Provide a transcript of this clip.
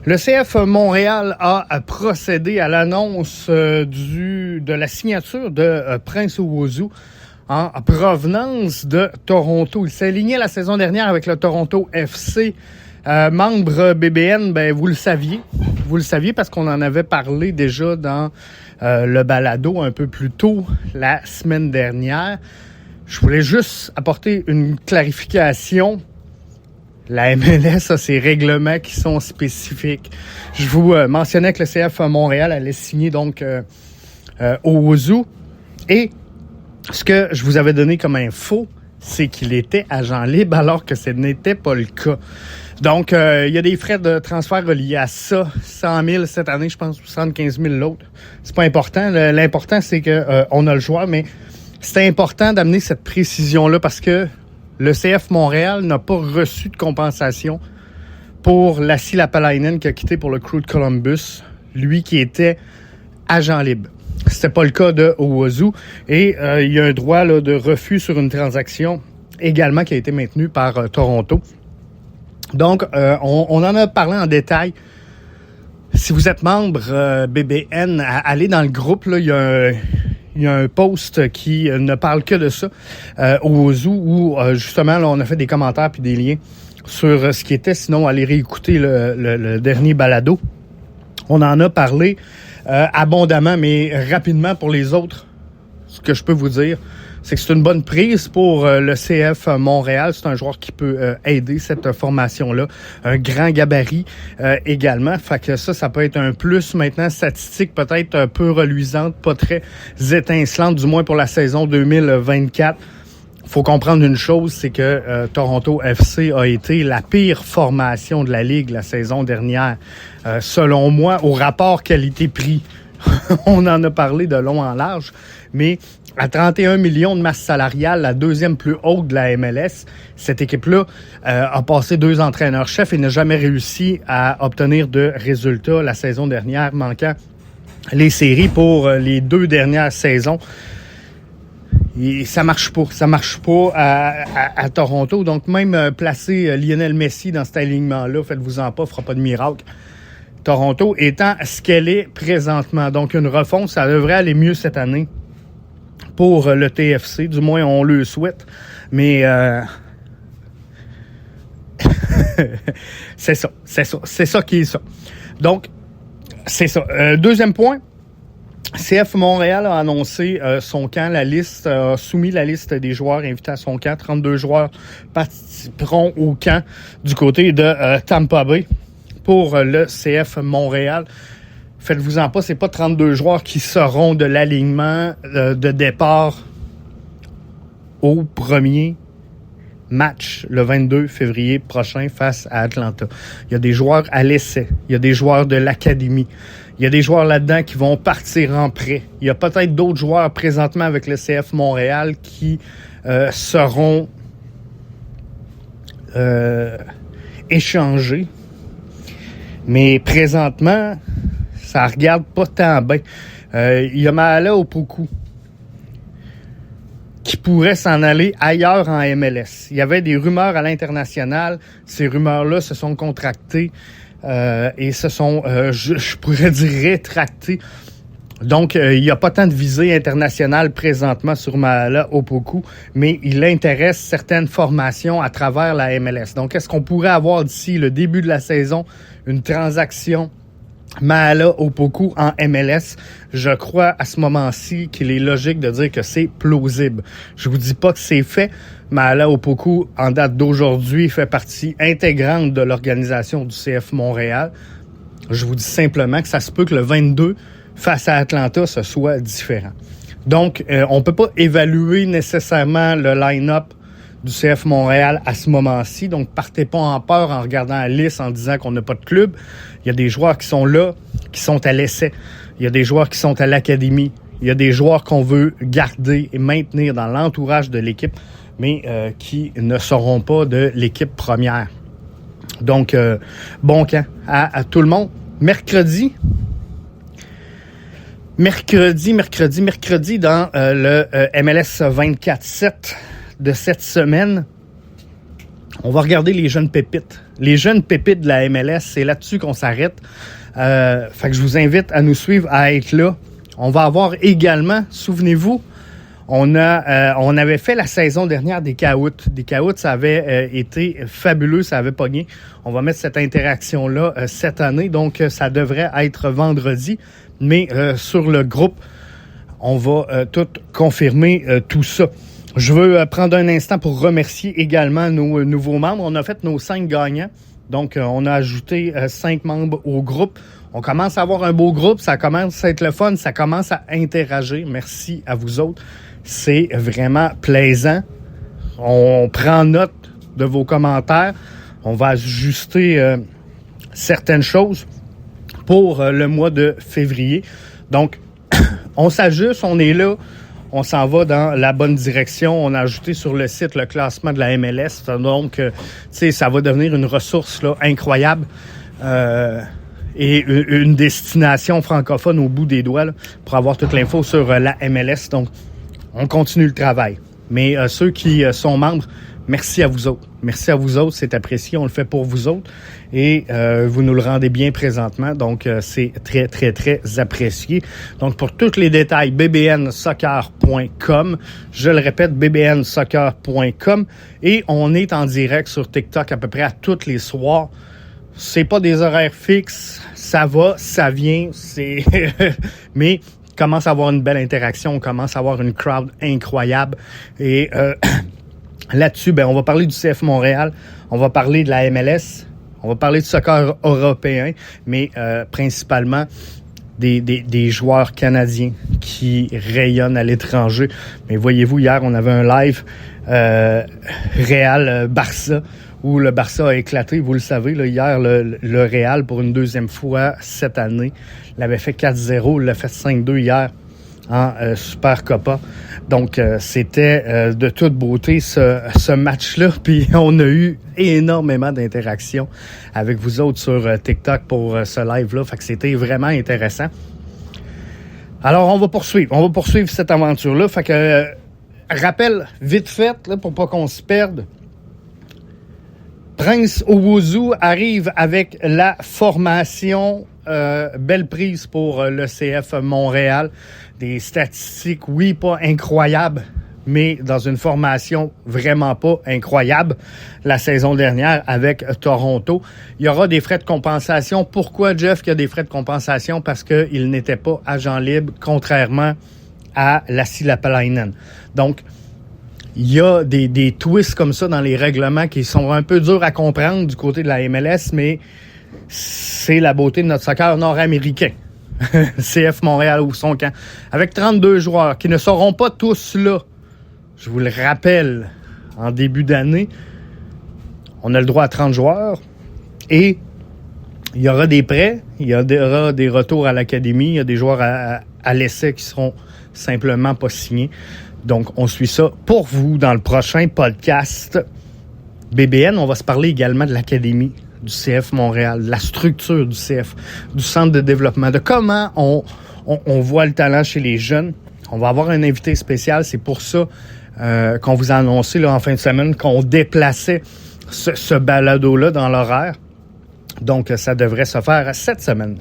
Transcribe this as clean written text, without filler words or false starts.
Le CF Montréal a procédé à l'annonce de la signature de Prince Owusu en provenance de Toronto. Il s'est aligné la saison dernière avec le Toronto FC. Membre BBN, vous le saviez. Vous le saviez parce qu'on en avait parlé déjà dans le balado un peu plus tôt la semaine dernière. Je voulais juste apporter une clarification. La MLS a ses règlements qui sont spécifiques. Je vous mentionnais que le CF Montréal allait signer donc Owusu. Et ce que je vous avais donné comme info, c'est qu'il était agent libre alors que ce n'était pas le cas. Donc, il y a des frais de transfert reliés à ça. 100 000 cette année, je pense, 75 000 l'autre. C'est pas important. L'important, c'est que on a le joueur, mais c'est important d'amener cette précision-là parce que le CF Montréal n'a pas reçu de compensation pour Lassi Lapalainen qui a quitté pour le Crew de Columbus, lui qui était agent libre. C'était pas le cas de Owusu et il y a un droit là, de refus sur une transaction également qui a été maintenu par Toronto. Donc, on en a parlé en détail. Si vous êtes membre BBN, allez dans le groupe, là, il y a un post qui ne parle que de ça, Owusu, où justement, là, on a fait des commentaires puis des liens sur ce qui était. Sinon, allez réécouter le dernier balado. On en a parlé abondamment, mais rapidement pour les autres. Ce que je peux vous dire, c'est que c'est une bonne prise pour le CF Montréal. C'est un joueur qui peut aider cette formation-là. Un grand gabarit également. Fait que ça peut être un plus. Maintenant, statistique peut-être peu reluisante, pas très étincelante, du moins pour la saison 2024. Faut comprendre une chose, c'est que Toronto FC a été la pire formation de la Ligue la saison dernière. Selon moi, au rapport qualité-prix, on en a parlé de long en large, mais à 31 millions de masse salariale, la deuxième plus haute de la MLS, cette équipe-là a passé 2 entraîneurs-chefs et n'a jamais réussi à obtenir de résultats la saison dernière, manquant les séries pour les 2 dernières saisons. Et ça marche pas à Toronto. Donc même placer Lionel Messi dans cet alignement-là, faites-vous-en pas, fera pas de miracle. Toronto étant ce qu'elle est présentement. Donc une refonte, ça devrait aller mieux cette année pour le TFC. Du moins, on le souhaite. Mais c'est ça qui est ça. Donc, c'est ça. Deuxième point. CF Montréal a annoncé son camp, a soumis la liste des joueurs invités à son camp. 32 joueurs participeront au camp du côté de Tampa Bay pour le CF Montréal. Faites-vous-en pas, c'est pas 32 joueurs qui seront de l'alignement de départ au premier match le 22 février prochain face à Atlanta. Il y a des joueurs à l'essai, il y a des joueurs de l'académie. Il y a des joueurs là-dedans qui vont partir en prêt. Il y a peut-être d'autres joueurs présentement avec le CF Montréal qui seront échangés. Mais présentement, ça regarde pas tant bien. Il y a Mahala Opoku qui pourrait s'en aller ailleurs en MLS. Il y avait des rumeurs à l'international. Ces rumeurs-là se sont contractées. Et se sont, je pourrais dire, rétractés. Donc, il n'y a pas tant de visée internationale présentement sur Mahala Opoku, mais il intéresse certaines formations à travers la MLS. Donc, est-ce qu'on pourrait avoir d'ici le début de la saison une transaction Mahala Opoku en MLS? Je crois à ce moment-ci qu'il est logique de dire que c'est plausible. Je vous dis pas que c'est fait. Mahala Opoku, en date d'aujourd'hui, fait partie intégrante de l'organisation du CF Montréal. Je vous dis simplement que ça se peut que le 22, face à Atlanta, ce soit différent. Donc, on peut pas évaluer nécessairement le line-up du CF Montréal à ce moment-ci. Donc, partez pas en peur en regardant la liste en disant qu'on n'a pas de club. Il y a des joueurs qui sont là, qui sont à l'essai. Il y a des joueurs qui sont à l'académie. Il y a des joueurs qu'on veut garder et maintenir dans l'entourage de l'équipe, mais qui ne seront pas de l'équipe première. Donc, bon camp à tout le monde. Mercredi, dans le MLS 24/7 de cette semaine, on va regarder les jeunes pépites. Les jeunes pépites de la MLS, c'est là-dessus qu'on s'arrête. Fait que je vous invite à nous suivre, à être là. On va avoir également, souvenez-vous, on avait fait la saison dernière des caouts. Des caouts, ça avait été fabuleux, ça avait pogné. On va mettre cette interaction-là cette année, donc ça devrait être vendredi. Mais sur le groupe, on va tout confirmer tout ça. Je veux prendre un instant pour remercier également nos nouveaux membres. On a fait nos 5 gagnants. Donc, on a ajouté 5 membres au groupe. On commence à avoir un beau groupe. Ça commence à être le fun. Ça commence à interagir. Merci à vous autres. C'est vraiment plaisant. On prend note de vos commentaires. On va ajuster certaines choses pour le mois de février. Donc, on s'ajuste. On est là. On s'en va dans la bonne direction. On a ajouté sur le site le classement de la MLS. Donc, tu sais, ça va devenir une ressource là, incroyable et une destination francophone au bout des doigts là, pour avoir toute l'info sur la MLS. Donc, on continue le travail. Mais ceux qui sont membres, merci à vous autres. Merci à vous autres, c'est apprécié. On le fait pour vous autres. Et vous nous le rendez bien présentement. Donc, c'est très, très, très apprécié. Donc, pour tous les détails, bbnsoccer.com. Je le répète, bbnsoccer.com. Et on est en direct sur TikTok à peu près à tous les soirs. C'est pas des horaires fixes. Ça va, ça vient. Mais commence à avoir une belle interaction. On commence à avoir une crowd incroyable. Et là-dessus, on va parler du CF Montréal. On va parler de la MLS. On va parler du soccer européen, mais principalement des joueurs canadiens qui rayonnent à l'étranger. Mais voyez-vous, hier, on avait un live Real-Barça où le Barça a éclaté. Vous le savez, là, hier, le Real, pour une deuxième fois cette année, l'avait fait 4-0. Il l'a fait 5-2 hier en Super Copa. Donc, c'était de toute beauté ce match-là. Puis, on a eu énormément d'interactions avec vous autres sur TikTok pour ce live-là. Fait que c'était vraiment intéressant. Alors, on va poursuivre cette aventure-là. Fait que, rappel vite fait, là, pour pas qu'on se perde. Prince Owusu arrive avec la formation. Belle prise pour le CF Montréal. Des statistiques, oui, pas incroyables, mais dans une formation vraiment pas incroyable la saison dernière avec Toronto. Il y aura des frais de compensation. Pourquoi, Jeff, qu'il y a des frais de compensation? Parce qu'il n'était pas agent libre, contrairement à Lassi Lappalainen. Donc, il y a des twists comme ça dans les règlements qui sont un peu durs à comprendre du côté de la MLS, mais c'est la beauté de notre soccer nord-américain. CF Montréal ou son camp. Avec 32 joueurs qui ne seront pas tous là. Je vous le rappelle, en début d'année, on a le droit à 30 joueurs et il y aura des prêts, il y aura des retours à l'académie, il y a des joueurs à l'essai qui seront simplement pas signés. Donc, on suit ça pour vous dans le prochain podcast BBN. On va se parler également de l'académie du CF Montréal, de la structure du CF, du centre de développement, de comment on voit le talent chez les jeunes. On va avoir un invité spécial. C'est pour ça qu'on vous a annoncé là, en fin de semaine qu'on déplaçait ce balado-là dans l'horaire. Donc, ça devrait se faire cette semaine.